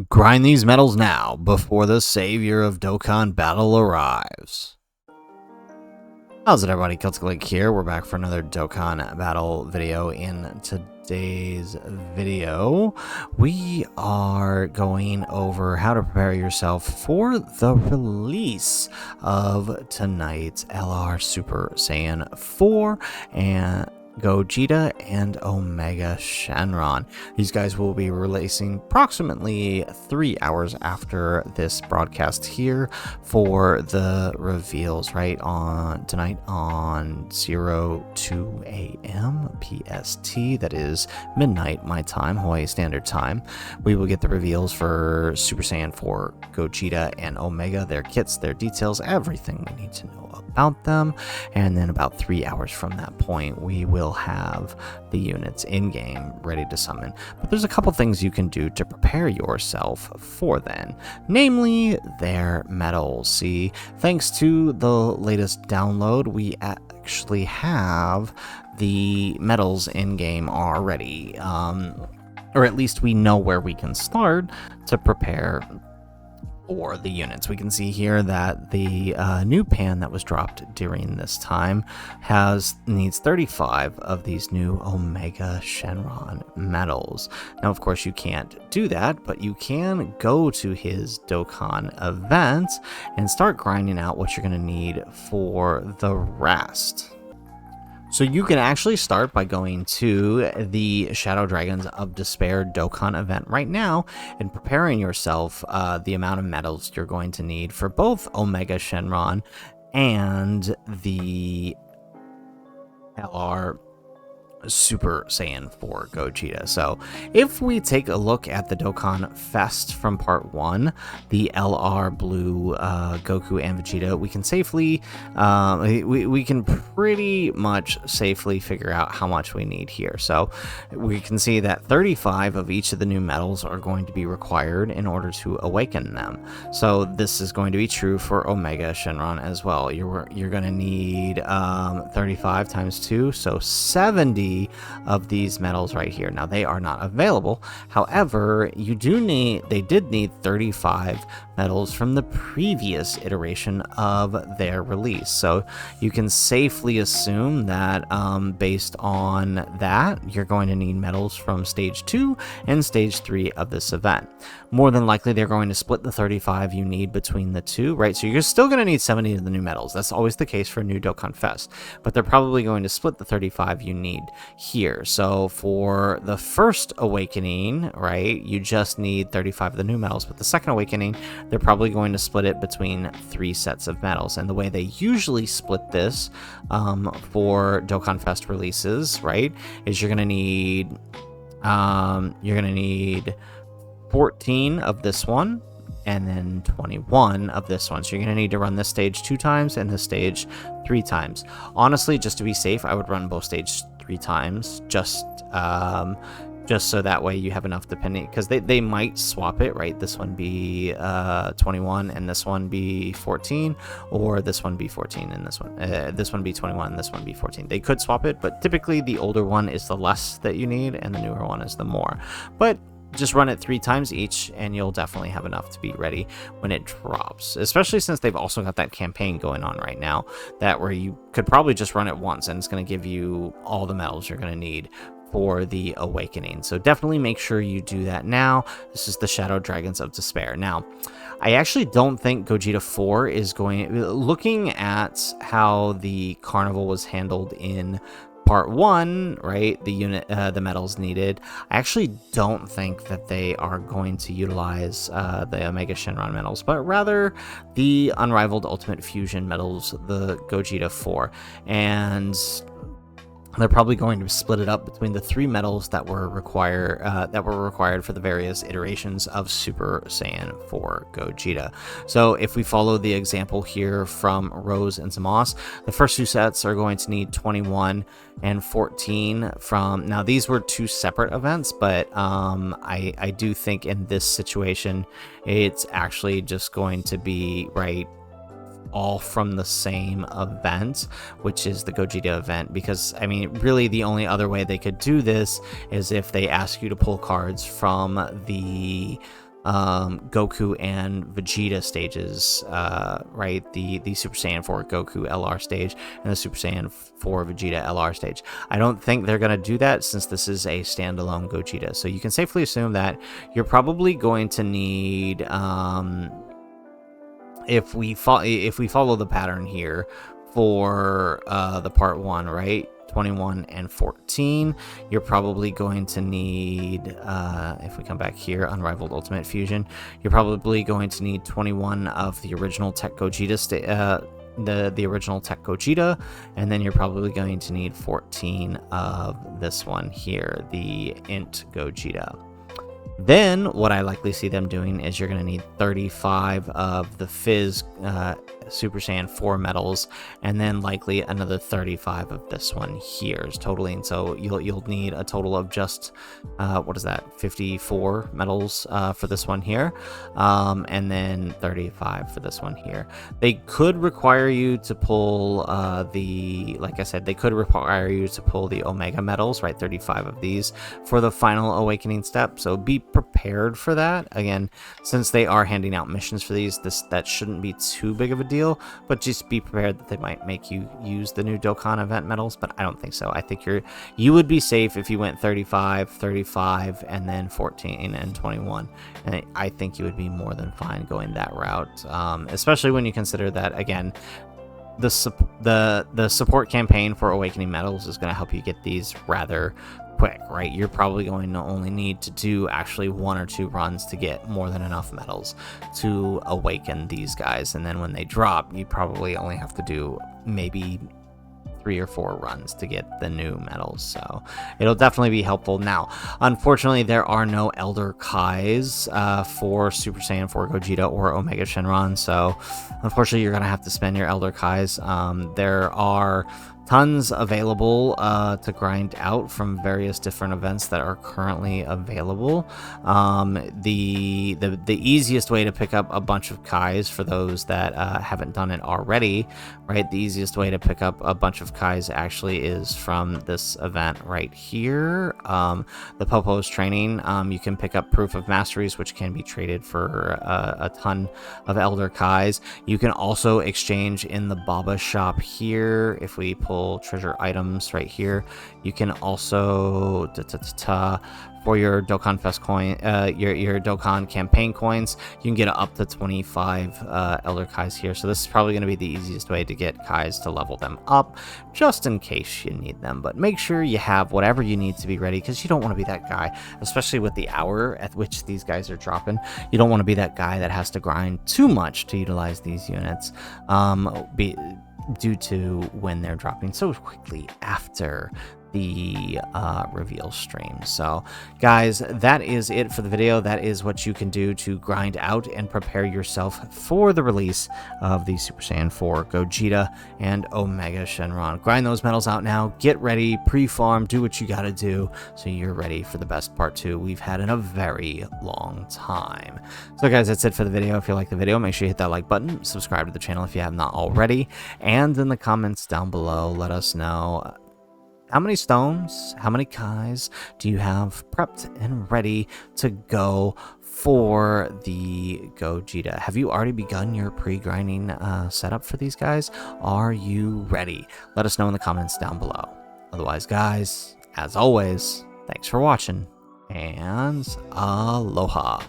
Grind these medals now before the savior of Dokkan Battle arrives. How's it, everybody? Celtic Link here. We're back for another Dokkan Battle video. In today's video, we are going over how to prepare yourself for the release of tonight's LR Super Saiyan 4 and Gogeta and Omega Shenron. These guys will be releasing approximately 3 hours after this broadcast here for the reveals, right on tonight on 02 a.m. PST. That is midnight my time, Hawaii Standard Time. We will get the reveals for Super Saiyan 4 Gogeta and Omega, their kits, their details, everything we need to know about them. And then about 3 hours from that point, we will have the units in game ready to summon. But there's a couple things you can do to prepare yourself for then, namely their medals. See, thanks to the latest download, we actually have the medals in game already, or at least we know where we can start to prepare for the units. We can see here that the new pan that was dropped during this time needs 35 of these new Omega Shenron medals. Now, of course, you can't do that, but you can go to his Dokkan event and start grinding out what you're going to need for the rest. So you can actually start by going to the Shadow Dragons of Despair Dokkan event right now and preparing yourself the amount of medals you're going to need for both Omega Shenron and the LR Super Saiyan 4 Gogeta. So if we take a look at the Dokkan Fest from part 1, the LR Blue Goku and Vegeta, we can safely we can pretty much safely figure out how much we need here. So we can see that 35 of each of the new medals are going to be required in order to awaken them. So this is going to be true for Omega Shenron as well. You're going to need 35 times 2, so 70 of these medals right here. Now, they are not available. However, they did need 35 medals from the previous iteration of their release. So you can safely assume that based on that, you're going to need medals from stage 2 and stage 3 of this event. More than likely, they're going to split the 35 you need between the two, right? So you're still going to need 70 of the new medals. That's always the case for new Dokkan Fest, but they're probably going to split the 35 you need here. So for the first awakening, right, you just need 35 of the new medals, but the second awakening, they're probably going to split it between 3 sets of medals. And the way they usually split this for Dokkan Fest releases, right, is you're going to need 14 of this one and then 21 of this one. So you're going to need to run this stage 2 times and this stage 3 times. Honestly, just to be safe, I would run both stages 3 times, just so that way you have enough, depending, because they might swap it, right? This one be 21 and this one be 14, or this one be 14 and this one be 21 and this one be 14. They could swap it, but typically the older one is the less that you need and the newer one is the more. But just run it 3 times each and you'll definitely have enough to be ready when it drops, especially since they've also got that campaign going on right now where you could probably just run it once and it's going to give you all the medals you're going to need for the awakening. So definitely make sure you do that now. This is the Shadow Dragons of Despair. Now, I actually don't think Gogeta 4 is looking at how the Carnival was handled in part 1, right, the medals needed, I actually don't think that they are going to utilize the Omega Shenron medals, but rather the Unrivaled Ultimate Fusion medals, the Gogeta 4. And they're probably going to split it up between the 3 medals that were required for the various iterations of Super Saiyan 4 Gogeta. So if we follow the example here from Rose and Zamos, the first 2 sets are going to need 21 and 14 from. Now, these were 2 separate events, but I do think in this situation, it's actually just going to be, right, all from the same event, which is the Gogeta event, because I mean, really the only other way they could do this is if they ask you to pull cards from the Goku and Vegeta stages, right? The Super Saiyan 4 Goku LR stage and the Super Saiyan 4 Vegeta LR stage. I don't think they're going to do that since this is a standalone Gogeta. So you can safely assume that you're probably going to need, if we follow the pattern here for the part 1, right? 21 and 14, you're probably going to need, if we come back here, Unrivaled Ultimate Fusion, you're probably going to need 21 of the original Tech Gogeta, the original Tech Gogeta, and then you're probably going to need 14 of this one here, the Int Gogeta. Then what I likely see them doing is you're going to need 35 of the Fizz Super Saiyan 4 medals, and then likely another 35 of this one here is totaling. So you'll need a total of just what is that, 54 medals for this one here, and then 35 for this one here. They could require you to pull like I said, they could require you to pull the Omega medals, right? 35 of these for the final awakening step. So be prepared for that. Again, since they are handing out missions for these, that shouldn't be too big of a deal, but just be prepared that they might make you use the new Dokkan event medals, but I don't think so. I think you would be safe if you went 35, 35, and then 14 and 21, and I think you would be more than fine going that route, especially when you consider that, again, the support campaign for Awakening Medals is going to help you get these rather quick, right? You're probably going to only need to do actually 1 or 2 runs to get more than enough medals to awaken these guys, and then when they drop, you probably only have to do maybe 3 or 4 runs to get the new medals, so it'll definitely be helpful. Now, unfortunately, there are no Elder Kais for Super Saiyan 4 Gogeta or Omega Shenron, so unfortunately, you're going to have to spend your Elder Kais. There are tons available to grind out from various different events that are currently available. The easiest way to pick up a bunch of Kais for those that haven't done it already, right? The easiest way to pick up a bunch of Kais actually is from this event right here, the Popo's training. You can pick up Proof of Masteries, which can be traded for a ton of Elder Kais. You can also exchange in the Baba shop here. If we pull treasure items right here, you can also for your Dokkan Fest coin, your Dokkan campaign coins, you can get up to 25 Elder Kais here. So this is probably going to be the easiest way to get Kais to level them up, just in case you need them. But make sure you have whatever you need to be ready, because you don't want to be that guy, especially with the hour at which these guys are dropping. You don't want to be that guy that has to grind too much to utilize these units, due to when they're dropping so quickly after the reveal stream. So guys, that is it for the video. That is what you can do to grind out and prepare yourself for the release of the Super Saiyan 4 Gogeta and Omega Shenron. Grind those medals out now, get ready, pre-farm, do what you gotta do so you're ready for the best part 2 we've had in a very long time. So guys, that's it for the video. If you like the video, make sure you hit that like button, subscribe to the channel if you have not already, and in the comments down below, let us know how many stones, how many Kais do you have prepped and ready to go for the Gogeta? Have you already begun your pre-grinding setup for these guys? Are you ready? Let us know in the comments down below. Otherwise, guys, as always, thanks for watching, and aloha.